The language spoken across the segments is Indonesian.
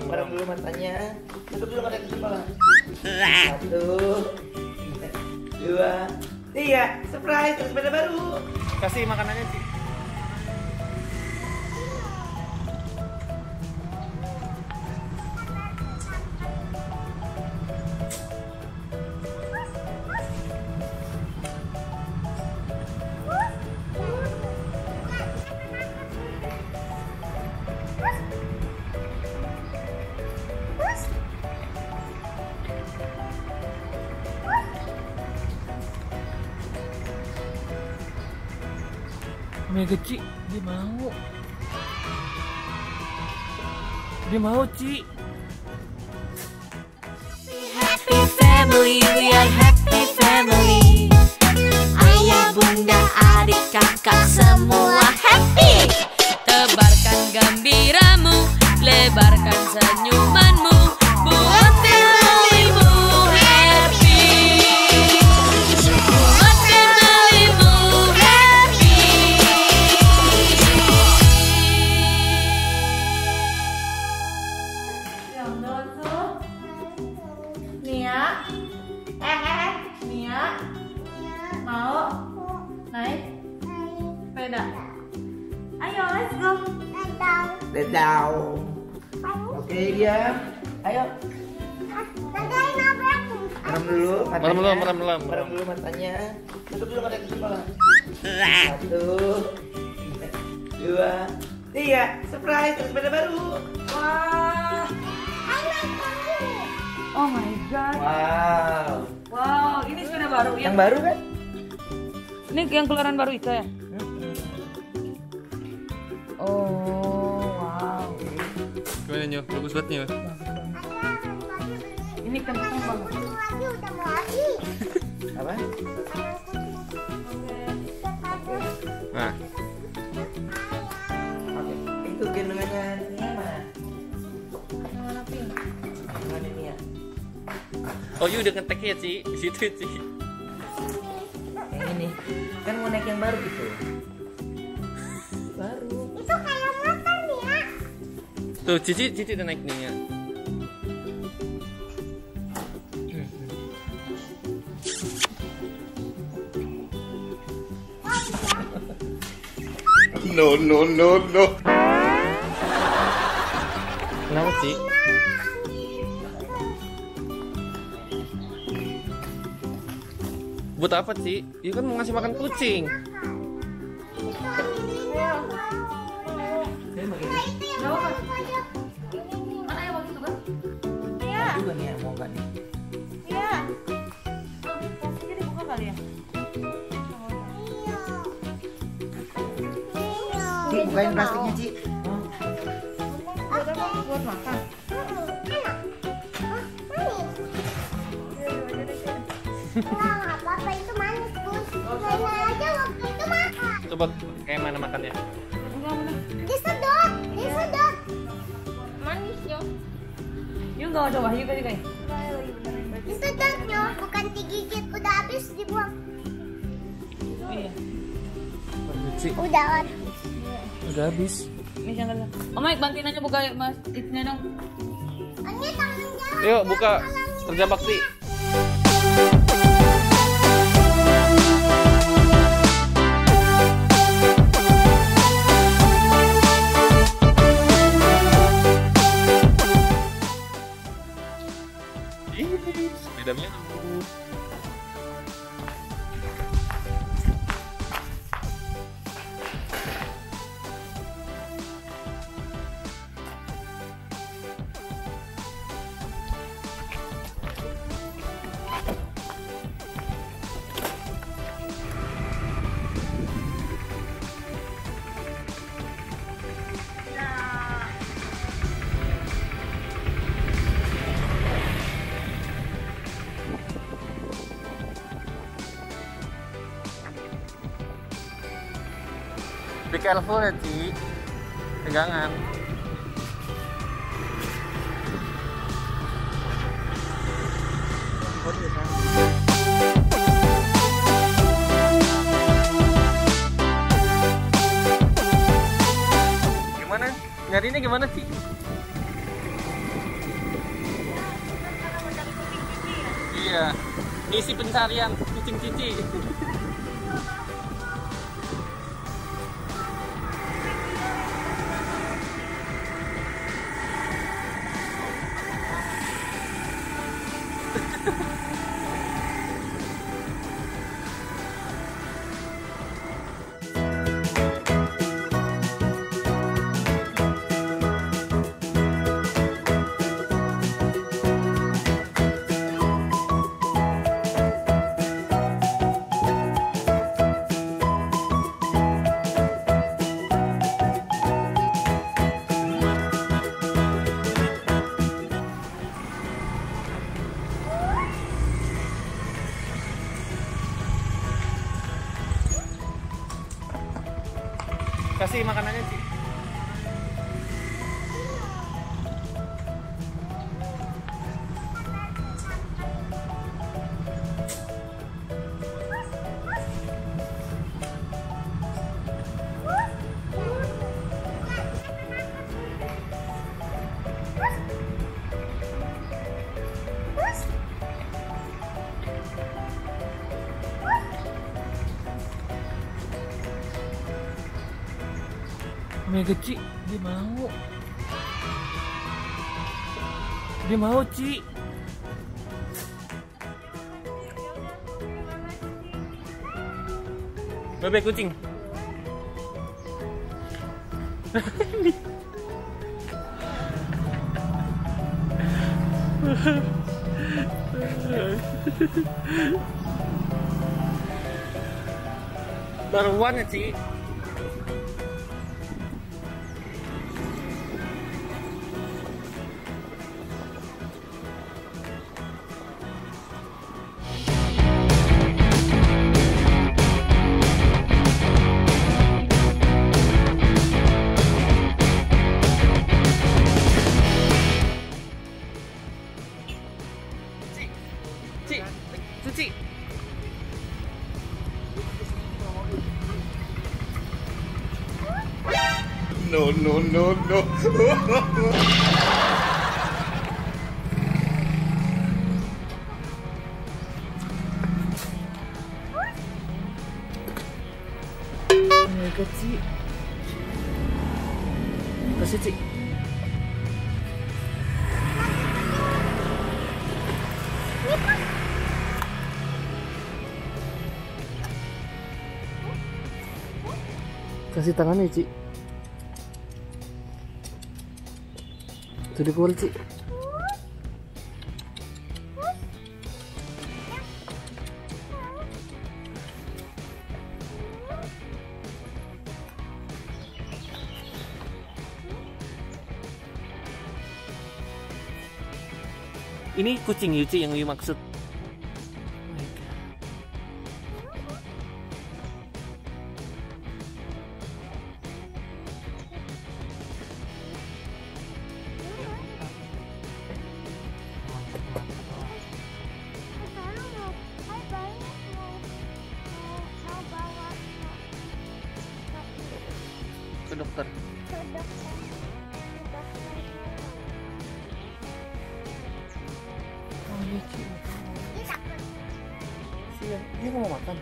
Merem dulu matanya. Tutup dulu matanya, tutup malah. 1, 2, 3, surprise, sepeda baru. Kasih makanannya sih. Mega Ci, dia mau Ci. Happy family, we are happy family. Ayah, bunda, adik, kakak semua happy. Tebarkan gembiramu, lebarkan senyumanmu, buat familymu happy. Buat familymu happy. Yang dosa Nia, Nia, mau naik sepeda? Ayo, let's go. Let down. Oke dia. Ayo. Merem dulu matanya. Merem dulu matanya. Tutup dulu matanya, tutup malah. 1, 2, 3, surprise, sepeda baru. Wah, oh my god. Wow. Wow, ini sepeda baru ya? Yang baru kan? Ini yang keluaran baru itu ya? Oh, wow. Gimana Nyo? Bagus banget Nyo. Ini kenceng banget. Apa? Nah, Oke. Itu gendongannya Nia mana? Gendongannya Nia. oh you udah ngetek ya Ci, di situ Ci. Yang ini. Kan mau naik yang baru gitu. Baru. Tuh Cici udah naik nih ya. No. Kenapa Ci? Buat apa Ci? Itu kan mau ngasih makan kucing. Saya pakai Mana yang waktu itu kan? Iya, ini juga nih ya, mau nggak nih? iya. Plastiknya dibuka kali ya? Ci, bukain plastiknya Ci. Buat apa? Buat makan. Apa itu manis, Bun? Saya aja waktu itu makan. Coba kayak mana makannya? Enggak, mana? Disedot. Manis, yo. Yuk nggak ada Wahyu kali kayak. Disedotnya bukan digigit, udah habis dibuang. Iya. Ci, Udah. udah habis. Ini jangan. Om Mike bantuin aja buka Mas. Itnya dong. Ini tanggung jawab. Yuk buka kerja bakti. Sepedanya nunggu. Be careful ya Ci, pegangan. Nyarinya gimana sih? Iya, misi pencarian kucing Cici. Kasih makanannya sih. Mega Ci, dia mau. Dia mau, Ci. Bebek kucing. Baruan ya, Ci. Cici. No. Mega Ci. Kasih Ci. Kasih tangannya, Ci. Tuh dipukul, Ci. Ini kucing Yuci yang Yu maksud. Ke dokter. Oh iya, Ci. Siap, dia mau makan.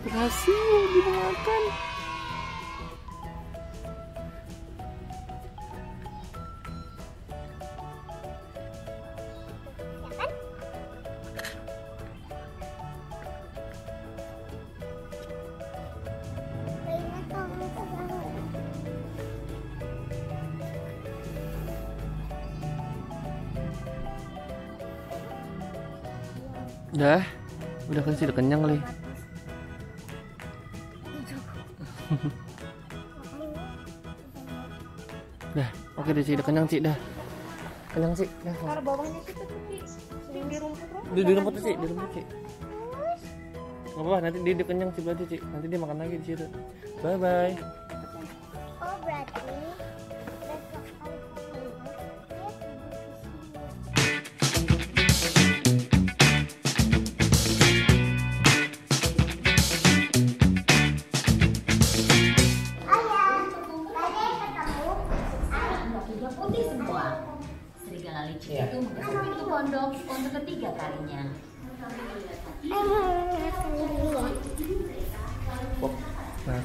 Berhasil dimakan. Udah kasih, udah kenyang kali. Dah, oke deh Ci, udah kenyang Ci, dah. Kenyang Ci, dah. Taruh bawahnya situ tuh, Ki. Sering di rumput loh. Di rumput Ci, di rumput Ci. Nggak apa-apa, nanti dia kenyang Ci berarti Ci. Nanti dia makan lagi di situ. Bye bye. Oh, berarti Serigala licik Iya. itu itu pondok ketiga kalinya. Nah,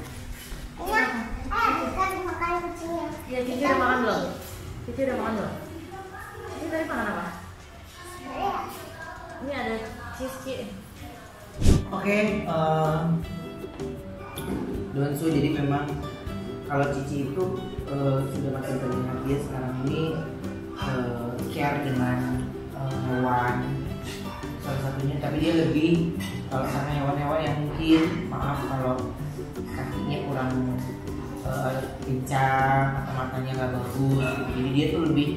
bukan makan kucingnya. Ya, Cici udah makan belum? Cici udah makan belum? Cici tadi makan apa? Ini ada cheese. Oke, Donsu, jadi memang kalau Cici itu sudah makin terlihat dia sekarang ini care dengan hewan salah satunya, tapi dia lebih kalau sama hewan-hewan yang mungkin maaf kalau kakinya kurang pincang atau matanya nggak bagus gitu. Jadi dia tuh lebih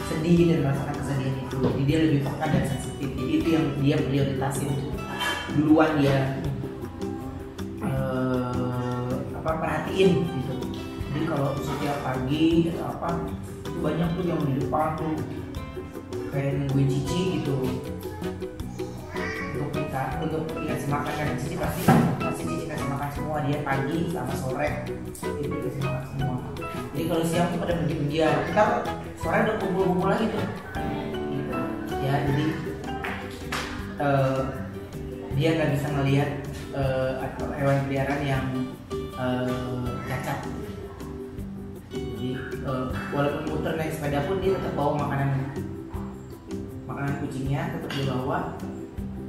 sedih dan merasakan kesedihan itu, jadi dia lebih peka dan sensitif. Jadi itu yang dia prioritasin duluan, dia perhatiin gitu. Jadi kalau setiap pagi atau apa itu banyak tuh yang di depan tuh kayak nungguin Cici gitu untuk dikasih makan. Kan Cici pasti Cici kasih makan semua, dia pagi sama sore itu dikasih makan semua. Jadi kalau siang tuh pada berdiam, kita sore udah kumpul-kumpul lagi tuh gitu. Ya jadi dia nggak bisa ngelihat atau hewan peliharaan yang cacat. Jadi walaupun muter naik sepeda pun dia tetap bawa makanan kucingnya, tetap dia bawa,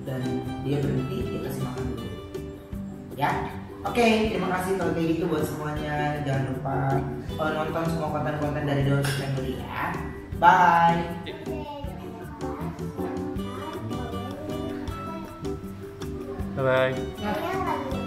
dan dia berhenti dia kasih makan dulu. Ya, oke, terima kasih kalau kayak gitu buat semuanya. Jangan lupa nonton semua konten-konten dari Donsu Family ya. Bye. bye bye. Saya lagi